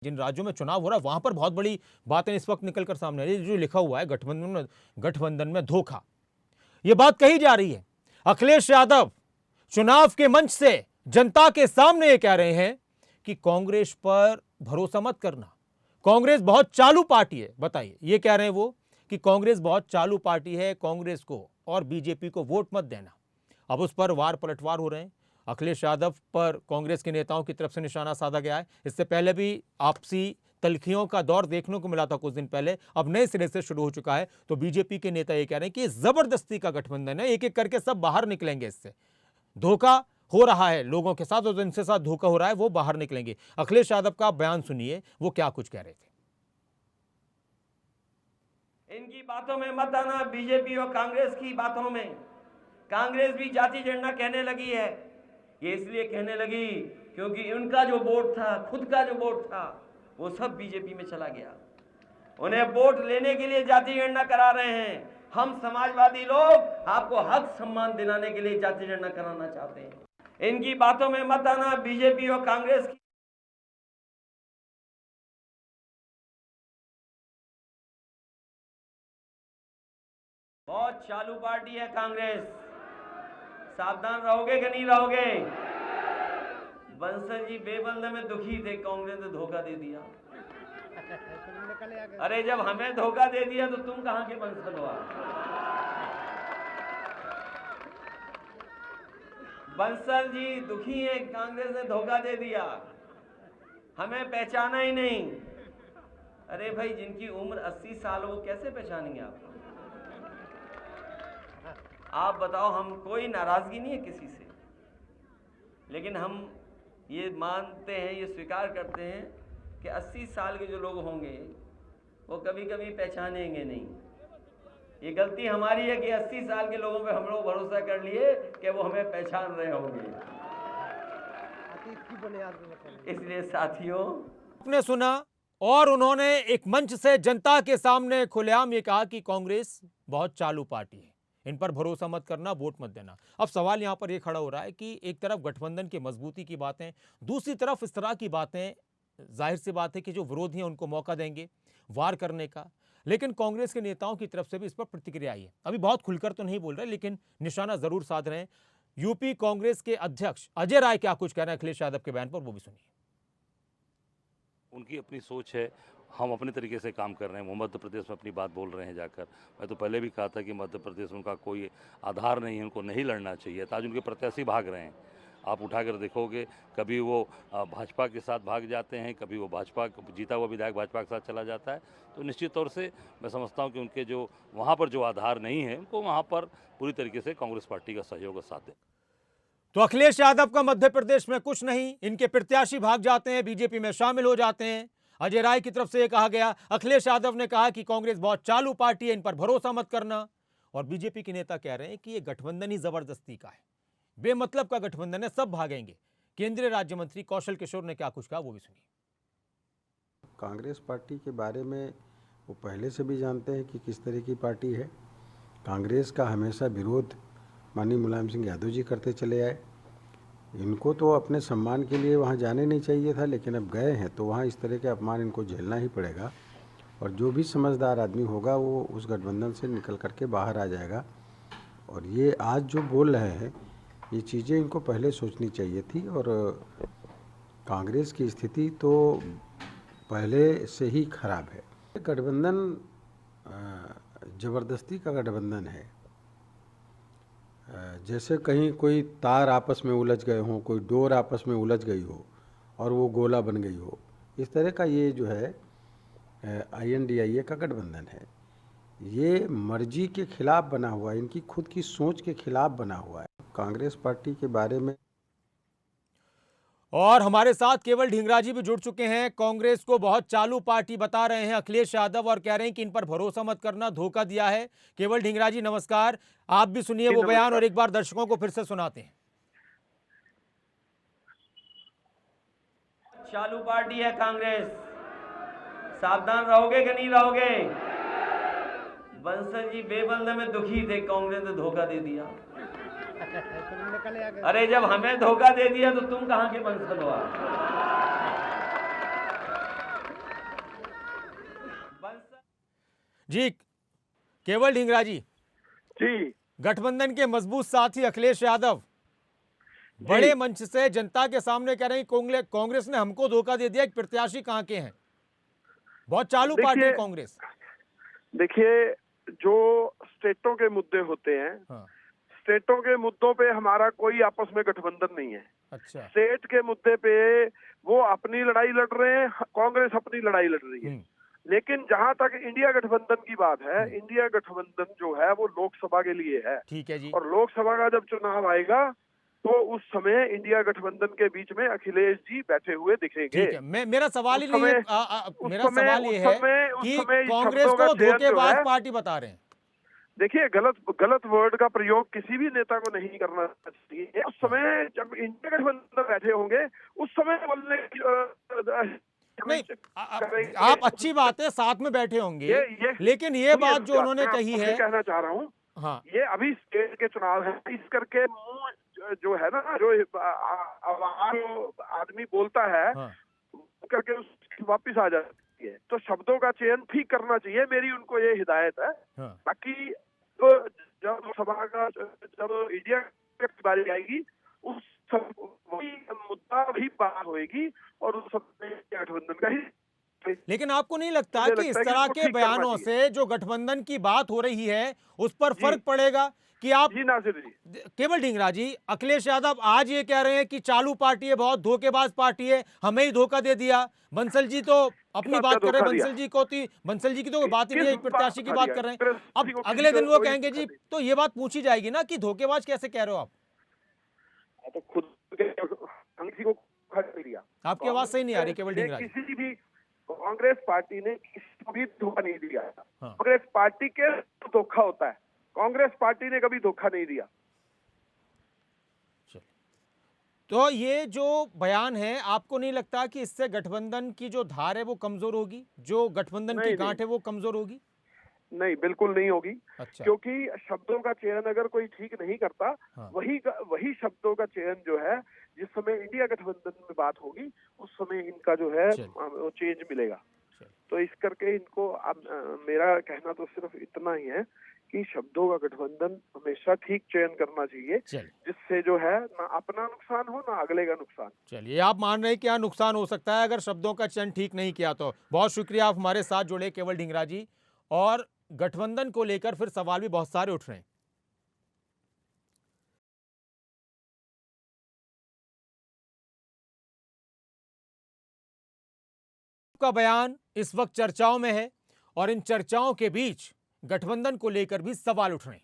जिन राज्यों में चुनाव हो रहा है वहां पर बहुत बड़ी बातें इस वक्त निकलकर सामने आ रही है। जो लिखा हुआ है गठबंधन में धोखा, यह बात कही जा रही है। अखिलेश यादव चुनाव के मंच से जनता के सामने ये कह रहे हैं कि कांग्रेस पर भरोसा मत करना, कांग्रेस बहुत चालू पार्टी है। बताइए, ये कह रहे हैं वो कि कांग्रेस बहुत चालू पार्टी है, कांग्रेस को और बीजेपी को वोट मत देना। अब उस पर वार पलटवार हो रहे हैं। अखिलेश यादव पर कांग्रेस के नेताओं की तरफ से निशाना साधा गया है। इससे पहले भी आपसी तल्खियों का दौर देखने को मिला था कुछ दिन पहले, अब नए सिरे से शुरू हो चुका है। तो बीजेपी के नेता ये कह रहे हैं कि जबरदस्ती का गठबंधन है, एक एक करके सब बाहर निकलेंगे, इससे धोखा हो रहा है लोगों के साथ और जिनके साथ धोखा हो रहा है वो बाहर निकलेंगे। अखिलेश यादव का बयान सुनिए, वो क्या कुछ कह रहे थे। इनकी बातों में मत आना, बीजेपी और कांग्रेस की बातों में। कांग्रेस भी जाति जनगणना कहने लगी है। ये इसलिए कहने लगी क्योंकि उनका जो वोट था, खुद का जो वोट था, वो सब बीजेपी में चला गया। उन्हें वोट लेने के लिए जाति जनगणना करा रहे हैं। हम समाजवादी लोग आपको हक सम्मान दिलाने के लिए जाति जनगणना कराना चाहते हैं। इनकी बातों में मत आना, बीजेपी और कांग्रेस की। बहुत चालू पार्टी है कांग्रेस, सावधान रहोगे कि नहीं रहोगे? बंसल जी बेबंद में दुखी थे, कांग्रेस ने धोखा दे दिया। अरे जब हमें धोखा दे दिया तो तुम कहां के बंसल हो? बंसल जी दुखी है, कांग्रेस ने धोखा दे दिया, हमें पहचाना ही नहीं। अरे भाई, जिनकी उम्र 80 साल हो वो कैसे पहचानेंगे आप? आप बताओ। हम कोई नाराजगी नहीं है किसी से, लेकिन हम ये मानते हैं, ये स्वीकार करते हैं कि 80 साल के जो लोग होंगे वो कभी कभी पहचानेंगे नहीं। ये गलती हमारी है कि 80 साल के लोगों पे हम लोग भरोसा कर लिए कि वो हमें पहचान रहे होंगे। इसलिए साथियों, आपने सुना, और उन्होंने एक मंच से जनता के सामने खुलेआम ये कहा कि कांग्रेस बहुत चालू पार्टी है, इन पर भरोसा मत करना, वोट मत देना। अब सवाल यहां पर यह खड़ा हो रहा है कि एक तरफ गठबंधन की मजबूती की बातें, दूसरी तरफ इस तरह की बातें, जाहिर सी बात है कि जो विरोधी हैं उनको मौका देंगे वार करने का। लेकिन कांग्रेस के नेताओं की तरफ से भी इस पर प्रतिक्रिया आई है। अभी बहुत खुलकर तो नहीं बोल रहे, लेकिन निशाना जरूर साध रहे हैं। यूपी कांग्रेस के अध्यक्ष अजय राय क्या कुछ कह रहे हैं अखिलेश यादव के बयान पर, वो भी सुनिए। उनकी अपनी सोच है, हम अपने तरीके से काम कर रहे हैं। वो मध्य प्रदेश में अपनी बात बोल रहे हैं जाकर। मैं तो पहले भी कहा था कि मध्य प्रदेश में उनका कोई आधार नहीं है, उनको नहीं लड़ना चाहिए था। आज उनके प्रत्याशी भाग रहे हैं, आप उठाकर देखोगे, कभी वो भाजपा के साथ भाग जाते हैं, कभी वो भाजपा जीता हुआ विधायक भाजपा के साथ चला जाता है। तो निश्चित तौर से मैं समझता हूँ कि उनके जो वहाँ पर जो आधार नहीं है, उनको वहाँ पर पूरी तरीके से कांग्रेस पार्टी का सहयोग और साथ दें। तो अखिलेश यादव का मध्य प्रदेश में कुछ नहीं, इनके प्रत्याशी भाग जाते हैं, बीजेपी में शामिल हो जाते हैं। अजय राय की तरफ से यह कहा गया। अखिलेश यादव ने कहा कि कांग्रेस बहुत चालू पार्टी है, इन पर भरोसा मत करना। और बीजेपी के नेता कह रहे हैं कि यह गठबंधन ही जबरदस्ती का है, बेमतलब का गठबंधन है, सब भागेंगे। केंद्रीय राज्य मंत्री कौशल किशोर ने क्या कुछ कहा, वो भी सुनिए। कांग्रेस पार्टी के बारे में वो पहले से भी जानते हैं कि किस तरह की पार्टी है। कांग्रेस का हमेशा विरोध माननीय मुलायम सिंह यादव जी करते चले आए। इनको तो अपने सम्मान के लिए वहाँ जाने नहीं चाहिए था, लेकिन अब गए हैं तो वहाँ इस तरह के अपमान इनको झेलना ही पड़ेगा। और जो भी समझदार आदमी होगा वो उस गठबंधन से निकल करके बाहर आ जाएगा। और ये आज जो बोल रहे हैं, ये चीज़ें इनको पहले सोचनी चाहिए थी। और कांग्रेस की स्थिति तो पहले से ही खराब है। गठबंधन ज़बरदस्ती का गठबंधन है। जैसे कहीं कोई तार आपस में उलझ गए हों, कोई डोर आपस में उलझ गई हो और वो गोला बन गई हो, इस तरह का ये जो है INDIA का गठबंधन है। ये मर्जी के खिलाफ बना हुआ है, इनकी खुद की सोच के खिलाफ बना हुआ है। कांग्रेस पार्टी के बारे में और हमारे साथ केवल ढींगरा जी भी जुड़ चुके हैं। कांग्रेस को बहुत चालू पार्टी बता रहे हैं अखिलेश यादव और कह रहे हैं कि इन पर भरोसा मत करना, धोखा दिया है। केवल ढींगरा जी नमस्कार, आप भी सुनिए वो बयान और एक बार दर्शकों को फिर से सुनाते हैं। चालू पार्टी है कांग्रेस, सावधान रहोगे कि नहीं रहोगे? बंसल जी बेबंद में दुखी थे, कांग्रेस ने धोखा दे दिया। अरे जब हमें धोखा दे दिया तो तुम कहां के बंसल हो? जी केवल ढींगरा जी, जी गठबंधन के मजबूत साथी अखिलेश यादव बड़े मंच से जनता के सामने कह रहे हैं कांग्रेस ने हमको धोखा दे दिया, प्रत्याशी कहां के हैं, बहुत चालू पार्टी है कांग्रेस। देखिए, जो स्टेटों के मुद्दे होते हैं, हाँ, स्टेटों के मुद्दों पे हमारा कोई आपस में गठबंधन नहीं है। अच्छा। स्टेट के मुद्दे पे वो अपनी लड़ाई लड़ रहे हैं, कांग्रेस अपनी लड़ाई लड़ रही है। लेकिन जहां तक इंडिया गठबंधन की बात है, इंडिया गठबंधन जो है वो लोकसभा के लिए है। ठीक है जी। और लोकसभा का जब चुनाव आएगा तो उस समय इंडिया गठबंधन के बीच में अखिलेश जी बैठे हुए दिखेंगे। ठीक है, मेरा सवाल ही नहीं है, मेरा सवाल ये है कि कांग्रेस शब्दों का को चयन जो धोखेबाज है, पार्टी बता रहे हैं। देखिए, गलत वर्ड का प्रयोग किसी भी नेता को नहीं करना चाहिए। उस समय जब इंडिया गठबंधन बैठे होंगे उस समय बोलने नहीं, आप अच्छी बात है साथ में बैठे होंगे, लेकिन ये बात जो उन्होंने कही है, कहना चाह रहा हूँ, हाँ, ये अभी स्टेट के चुनाव है, इस करके मुंह जो है ना, जो आदमी बोलता है, हाँ, करके उसकी वापिस आ जाती है। तो शब्दों का चयन ठीक करना चाहिए, मेरी उनको ये हिदायत है। हाँ। बाकी तो जब सभा का जब इंडिया की बारी आएगी उस वही मुद्दा भी बात होगी और उस समय गठबंधन का ही। लेकिन आपको नहीं लगता कि इस तरह के बयानों से जो गठबंधन की बात हो रही है उस पर फर्क पड़ेगा कि आप जी नासिर जी, केवल ढींगरा जी, अखिलेश यादव आज ये कह रहे हैं कि चालू पार्टी है, बहुत धोखेबाज पार्टी है, हमें ही धोखा दे दिया। बंसल जी तो अपनी बात कर रहे हैं, बंसल जी की तो बात ही नहीं है, एक प्रत्याशी की बात कर रहे हैं। अब अगले दिन वो कहेंगे जी, तो ये बात पूछी जाएगी ना कि धोखेबाज कैसे कह रहे हो आप। तो खुद किसी को दिया, आपकी आवाज सही नहीं आ रही केवल ढींगरा जी। किसी भी कांग्रेस पार्टी ने किसी को भी धोखा नहीं दिया। हाँ। कांग्रेस पार्टी के धोखा होता है, कांग्रेस पार्टी ने कभी धोखा नहीं दिया। तो ये जो बयान है, आपको नहीं लगता कि इससे गठबंधन की जो धार है वो कमजोर होगी, जो गठबंधन की गांठ है वो कमजोर होगी? नहीं, बिल्कुल नहीं होगी। अच्छा। क्योंकि शब्दों का चयन अगर कोई ठीक नहीं करता, हाँ। वही शब्दों का चयन जो है, जिस समय इंडिया गठबंधन में बात होगी उस समय इनका जो है वो चेंज मिलेगा। तो इस करके इनको मेरा कहना तो सिर्फ इतना ही है कि शब्दों का गठबंधन हमेशा ठीक चयन करना चाहिए, जिससे जो है ना अपना नुकसान हो ना अगले का नुकसान। चलिए, आप मान रहे हैं क्या नुकसान हो सकता है अगर शब्दों का चयन ठीक नहीं किया तो। बहुत शुक्रिया, आप हमारे साथ जुड़े केवल ढींगरा जी। और गठबंधन को लेकर फिर सवाल भी बहुत सारे उठ रहे हैं। का बयान इस वक्त चर्चाओं में है और इन चर्चाओं के बीच गठबंधन को लेकर भी सवाल उठ रहे हैं।